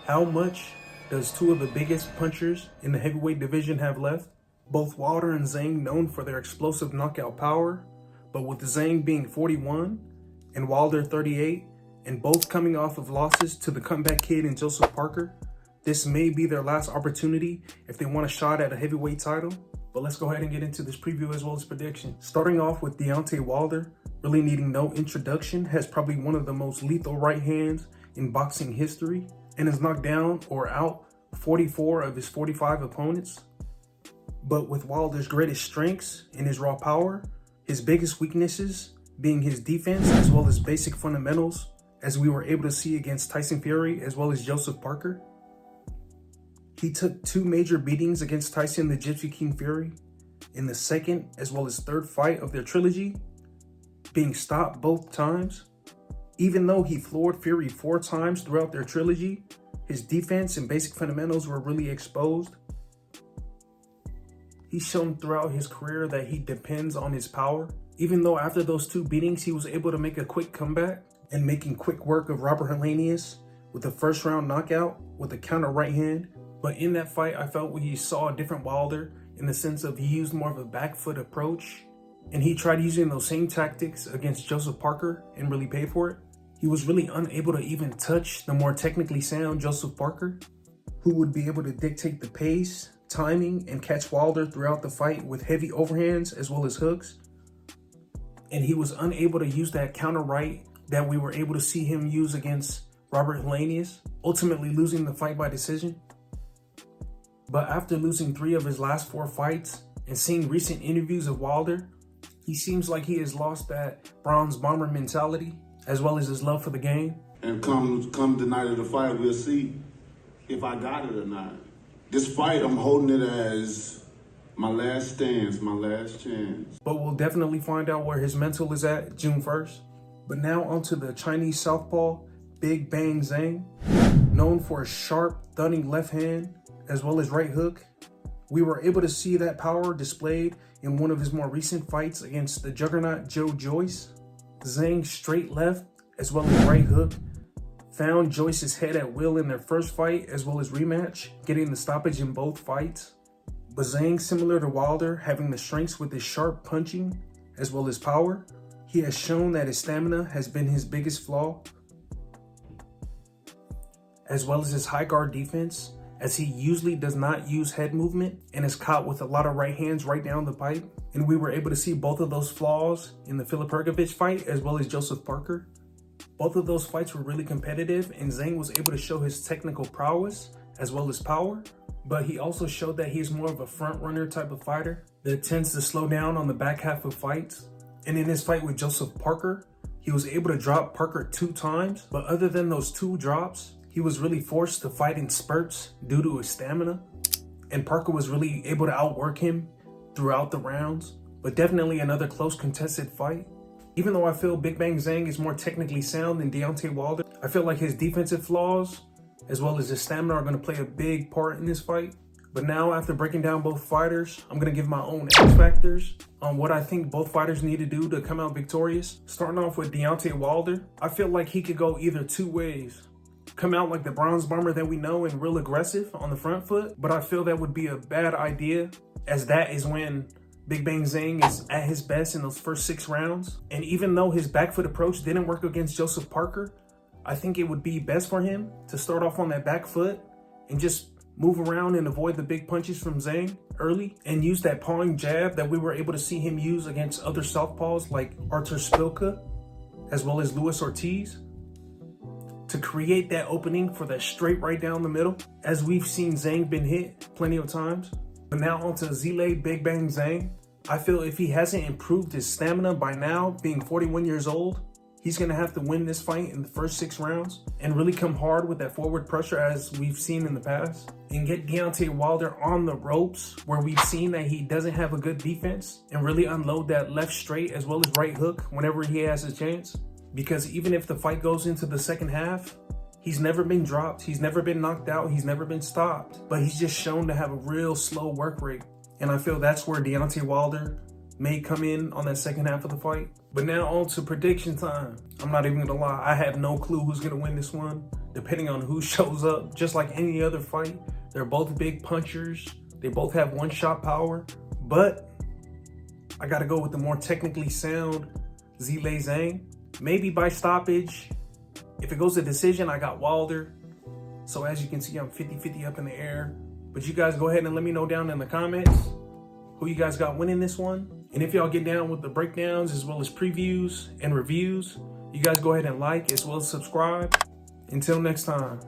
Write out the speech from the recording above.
How much does two of the biggest punchers in the heavyweight division have left? Both Wilder and Zhang known for their explosive knockout power, but with Zhang being 41 and Wilder 38, and both coming off of losses to the comeback kid and Joseph Parker, this may be their last opportunity if they want a shot at a heavyweight title. But let's go ahead and get into this preview as well as prediction. Starting off with Deontay Wilder, really needing no introduction, has probably one of the most lethal right hands in boxing history, and has knocked down or out 44 of his 45 opponents. But with Wilder's greatest strengths and his raw power, his biggest weaknesses being his defense as well as basic fundamentals, as we were able to see against Tyson Fury as well as Joseph Parker. He took two major beatings against Tyson the Gypsy King Fury in the second as well as third fight of their trilogy, being stopped both times. Even though he floored Fury 4 times throughout their trilogy, his defense and basic fundamentals were really exposed. He's shown throughout his career that he depends on his power. Even though after those two beatings, he was able to make a quick comeback and making quick work of Robert Helenius with a first round knockout with a counter right hand. But in that fight, I felt we saw a different Wilder in the sense of he used more of a back foot approach, and he tried using those same tactics against Joseph Parker and really paid for it. He was really unable to even touch the more technically sound Joseph Parker, who would be able to dictate the pace, timing, and catch Wilder throughout the fight with heavy overhands as well as hooks. And he was unable to use that counter right that we were able to see him use against Robert Helenius, ultimately losing the fight by decision. But after losing 3 of his last 4 fights and seeing recent interviews of Wilder, he seems like he has lost that bronze bomber mentality as well as his love for the game. And come the night of the fight, we'll see if I got it or not. This fight, I'm holding it as my last stance, my last chance. But we'll definitely find out where his mental is at June 1st. But now onto the Chinese southpaw, Big Bang Zhang, known for a sharp, thudding left hand as well as right hook. We were able to see that power displayed in one of his more recent fights against the juggernaut Joe Joyce. Zhang's straight left as well as right hook found Joyce's head at will in their first fight as well as rematch, getting the stoppage in both fights. But Zhang, similar to Wilder, having the strengths with his sharp punching as well as power, he has shown that his stamina has been his biggest flaw, as well as his high guard defense, as he usually does not use head movement and is caught with a lot of right hands right down the pipe. And we were able to see both of those flaws in the Filip Hrgović fight as well as Joseph Parker. Both of those fights were really competitive, and Zhang was able to show his technical prowess as well as power, but he also showed that he's more of a front runner type of fighter that tends to slow down on the back half of fights. And in his fight with Joseph Parker, he was able to drop Parker 2 times, but other than those 2 drops, he was really forced to fight in spurts due to his stamina, and Parker was really able to outwork him throughout the rounds. But definitely another close contested fight. Even though I feel Big Bang Zhang is more technically sound than Deontay Wilder, I feel like his defensive flaws as well as his stamina are going to play a big part in this fight. But now, after breaking down both fighters, I'm going to give my own X factors on what I think both fighters need to do to come out victorious. Starting off with Deontay Wilder, I feel like he could go either 2 ways. Come out like the bronze bomber that we know and real aggressive on the front foot, but I feel that would be a bad idea, as that is when Big Bang Zhang is at his best in those first 6 rounds. And even though his back foot approach didn't work against Joseph Parker, I think it would be best for him to start off on that back foot and just move around and avoid the big punches from Zhang early, and use that pawing jab that we were able to see him use against other southpaws like Artur Szpilka as well as Luis Ortiz, to create that opening for that straight right down the middle, as we've seen Zhang been hit plenty of times. But now onto Zhilei Big Bang Zhang. I feel if he hasn't improved his stamina by now, being 41 years old, he's going to have to win this fight in the first 6 rounds and really come hard with that forward pressure as we've seen in the past, and get Deontay Wilder on the ropes where we've seen that he doesn't have a good defense, and really unload that left straight as well as right hook whenever he has a chance. Because even if the fight goes into the second half, he's never been dropped, he's never been knocked out, he's never been stopped, but he's just shown to have a real slow work rate. And I feel that's where Deontay Wilder may come in on that second half of the fight. But now on to prediction time. I'm not even gonna lie, I have no clue who's gonna win this one. depending on who shows up. Just like any other fight, they're both big punchers. They both have one-shot power, but I gotta go with the more technically sound Zhilei Zhang. Maybe by stoppage. If it goes to decision, I got Wilder. So as you can see, I'm 50-50 up in the air. But you guys go ahead and let me know down in the comments who you guys got winning this one. And if y'all get down with the breakdowns as well as previews and reviews, you guys go ahead and like as well as subscribe. Until next time.